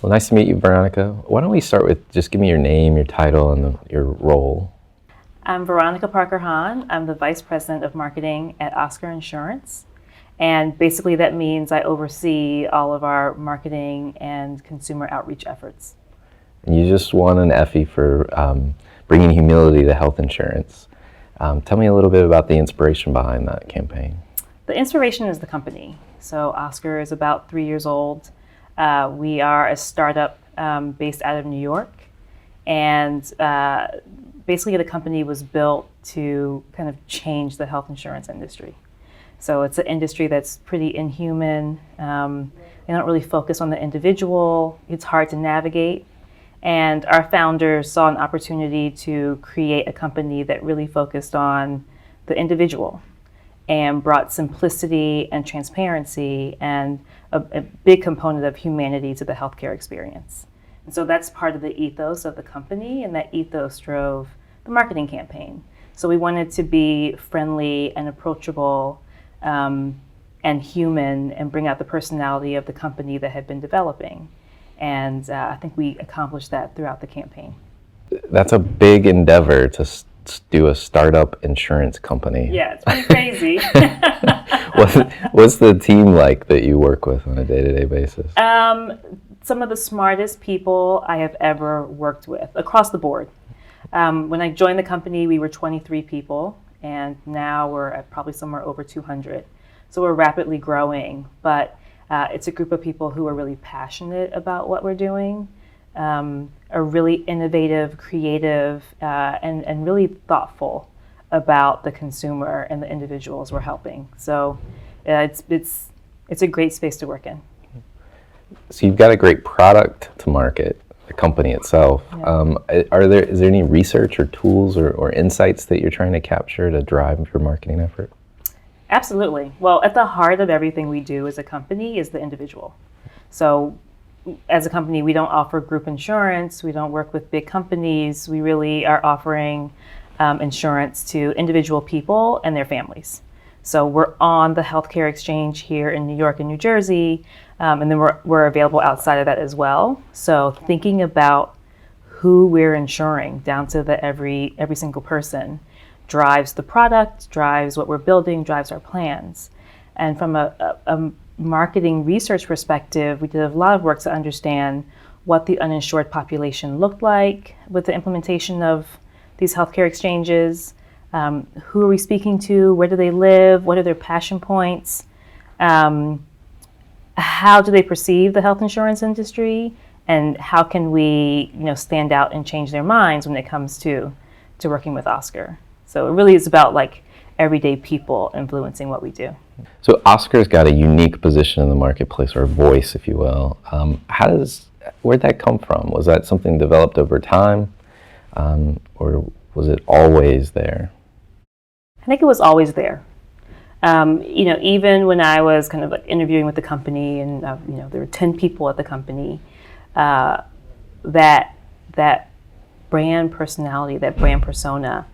Well, nice to meet you, Veronica. Why don't we start with just give me your name, your title, and your role. I'm Veronica Parker-Hahn. I'm the Vice President of Marketing at Oscar Insurance. And basically, that means I oversee all of our marketing and consumer outreach efforts. And you just won an Effie for bringing humility to health insurance. Tell me a little bit about the inspiration behind that campaign. The inspiration is the company. So, Oscar is about 3 years old. We are a startup based out of New York. And basically, the company was built to kind of change the health insurance industry. So it's an industry that's pretty inhuman. They don't really focus on the individual. It's hard to navigate. And our founders saw an opportunity to create a company that really focused on the individual and brought simplicity and transparency and a big component of humanity to the healthcare experience. And so that's part of the ethos of the company, and that ethos drove the marketing campaign. So we wanted to be friendly and approachable and human and bring out the personality of the company that had been developing. And I think we accomplished that throughout the campaign. That's a big endeavor to do a startup insurance company. Yeah, it's pretty crazy. What's the team like that you work with on a day-to-day basis? Some of the smartest people I have ever worked with across the board. When I joined the company, we were 23 people, and now we're at probably somewhere over 200. So we're rapidly growing, but it's a group of people who are really passionate about what we're doing, are really innovative, creative, and really thoughtful about the consumer and the individuals we're helping. So it's a great space to work in. So you've got a great product to market, the company itself. Yeah. Is there any research or tools or insights that you're trying to capture to drive your marketing effort? Absolutely. Well, at the heart of everything we do as a company is the individual. So as a company, we don't offer group insurance. We don't work with big companies. We really are offering insurance to individual people and their families. So we're on the healthcare exchange here in New York and New Jersey, and then we're available outside of that as well. So thinking about who we're insuring down to the every single person drives the product, drives what we're building, drives our plans. And from a marketing research perspective, we did a lot of work to understand what the uninsured population looked like with the implementation of these healthcare exchanges. Who are we speaking to? Where do they live? What are their passion points? How do they perceive the health insurance industry? And how can we, stand out and change their minds when it comes to working with Oscar? So it really is about like everyday people influencing what we do. So Oscar's got a unique position in the marketplace, or a voice, if you will. Where'd that come from? Was that something developed over time, or was it always there? I think it was always there. Even when I was kind of like interviewing with the company, and there were 10 people at the company, that brand personality, that brand persona,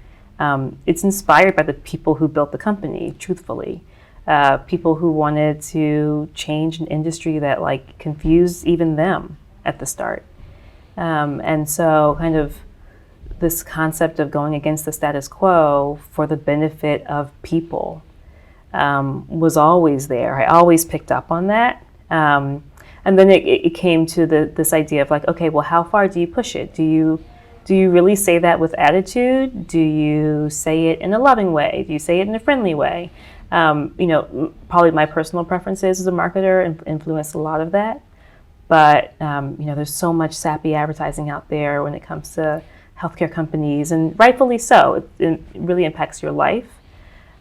it's inspired by the people who built the company. Truthfully, people who wanted to change an industry that like confused even them at the start, and so kind of this concept of going against the status quo for the benefit of people was always there. I always picked up on that. And then it came to this idea of like, okay, well, how far do you push it? Do you really say that with attitude? Do you say it in a loving way? Do you say it in a friendly way? Probably my personal preferences as a marketer influenced a lot of that. But, there's so much sappy advertising out there when it comes to healthcare companies, and rightfully so. It really impacts your life.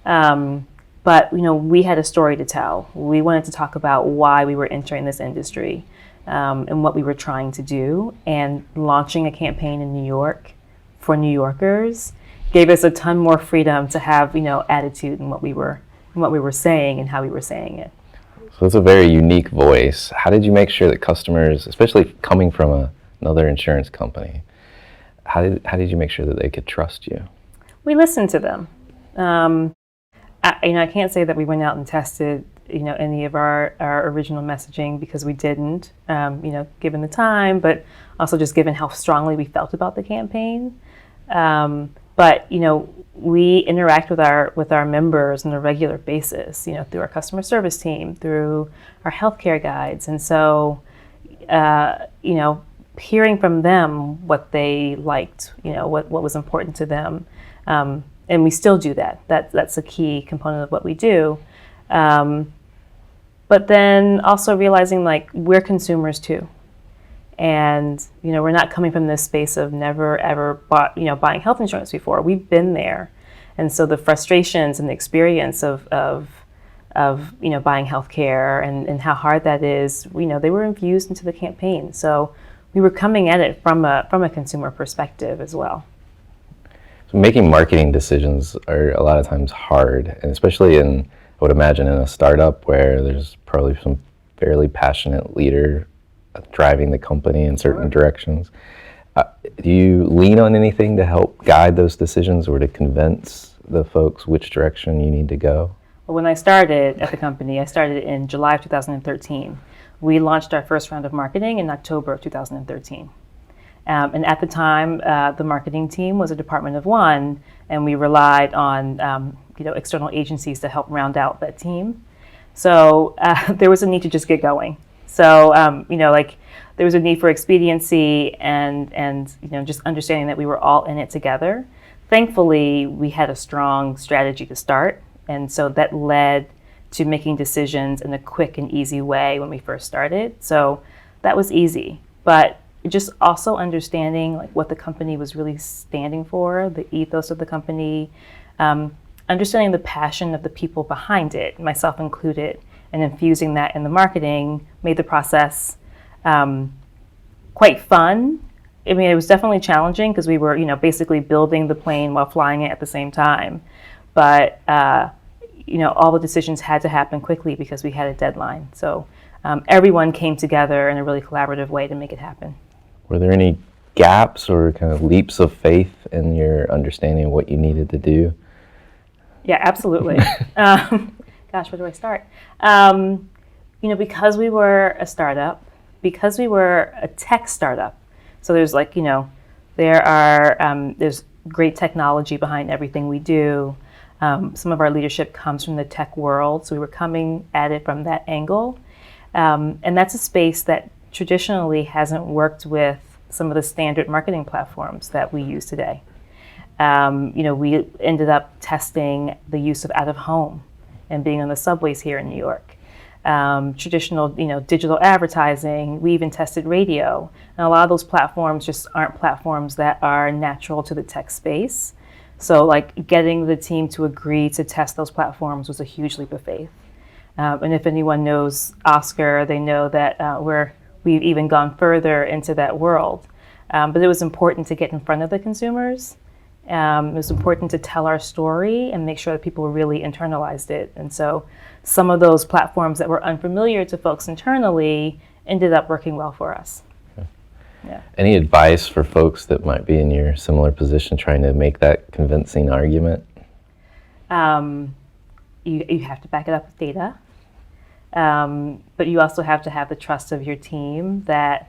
But we had a story to tell. We wanted to talk about why we were entering this industry, and what we were trying to do. And launching a campaign in New York for New Yorkers gave us a ton more freedom to have attitude in what we were saying and how we were saying it. So it's a very unique voice. How did you make sure that customers, especially coming from another insurance company, how did you make sure that they could trust you? We listened to them. I can't say that we went out and tested any of our original messaging because we didn't, given the time, but also just given how strongly we felt about the campaign. But we interact with our members on a regular basis, through our customer service team, through our healthcare guides, and so hearing from them what they liked, what was important to them, and we still do that. That's a key component of what we do. But then also realizing like we're consumers too. And, we're not coming from this space of never ever buying health insurance before. We've been there. And so the frustrations and the experience of buying healthcare and how hard that is, they were infused into the campaign. So we were coming at it from a consumer perspective as well. So making marketing decisions are a lot of times hard, and especially I would imagine in a startup where there's probably some fairly passionate leader driving the company in certain directions. Do you lean on anything to help guide those decisions or to convince the folks which direction you need to go? Well, when I started at the company, I started in July of 2013. We launched our first round of marketing in October of 2013. And at the time, the marketing team was a department of one, and we relied on external agencies to help round out that team. So there was a need to just get going. So there was a need for expediency and just understanding that we were all in it together. Thankfully, we had a strong strategy to start, and so that led to making decisions in a quick and easy way when we first started. So that was easy, but just also understanding like what the company was really standing for, the ethos of the company, understanding the passion of the people behind it, myself included, and infusing that in the marketing made the process quite fun. I mean, it was definitely challenging because we were, basically building the plane while flying it at the same time. But, all the decisions had to happen quickly because we had a deadline. So everyone came together in a really collaborative way to make it happen. Were there any gaps or kind of leaps of faith in your understanding of what you needed to do? Yeah, absolutely. Gosh, where do I start? Because we were a startup, because we were a tech startup, so there's there's great technology behind everything we do. Some of our leadership comes from the tech world, so we were coming at it from that angle. And that's a space that traditionally hasn't worked with some of the standard marketing platforms that we use today. We ended up testing the use of out-of-home and being on the subways here in New York. Traditional, digital advertising. We even tested radio. And a lot of those platforms just aren't platforms that are natural to the tech space. So like getting the team to agree to test those platforms was a huge leap of faith. And if anyone knows Oscar, they know that we've even gone further into that world. But it was important to get in front of the consumers. It was important to tell our story and make sure that people really internalized it. And so some of those platforms that were unfamiliar to folks internally ended up working well for us. Okay. Yeah. Any advice for folks that might be in your similar position trying to make that convincing argument? You have to back it up with data. But you also have to have the trust of your team that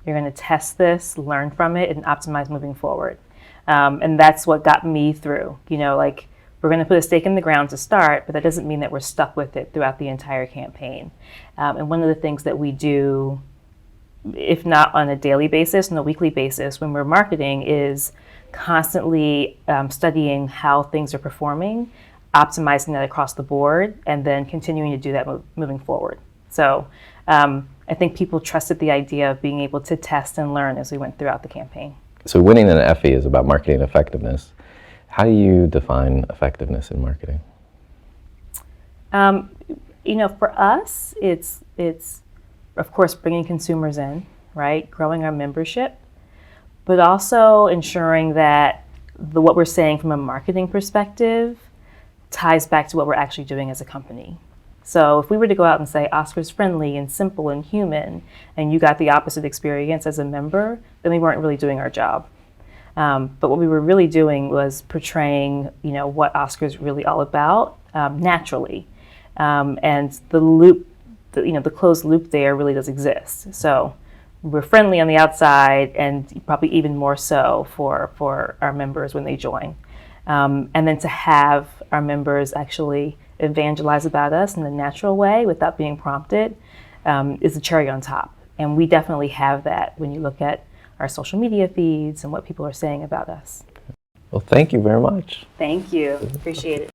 you're going to test this, learn from it, and optimize moving forward. And that's what got me through. We're going to put a stake in the ground to start, but that doesn't mean that we're stuck with it throughout the entire campaign. And one of the things that we do, if not on a daily basis, on a weekly basis, when we're marketing, is constantly studying how things are performing, optimizing that across the board, and then continuing to do that moving forward. So I think people trusted the idea of being able to test and learn as we went throughout the campaign. So winning an Effie is about marketing effectiveness. How do you define effectiveness in marketing? For us, it's of course bringing consumers in, right? Growing our membership, but also ensuring that what we're saying from a marketing perspective ties back to what we're actually doing as a company. So if we were to go out and say Oscar's friendly and simple and human, and you got the opposite experience as a member, then we weren't really doing our job. But what we were really doing was portraying, what Oscar's really all about naturally. And the loop, the closed loop there really does exist. So we're friendly on the outside, and probably even more so for our members when they join. And then to have our members actually evangelize about us in a natural way without being prompted is the cherry on top. And we definitely have that when you look at our social media feeds and what people are saying about us. Well, thank you very much. Thank you. Appreciate it.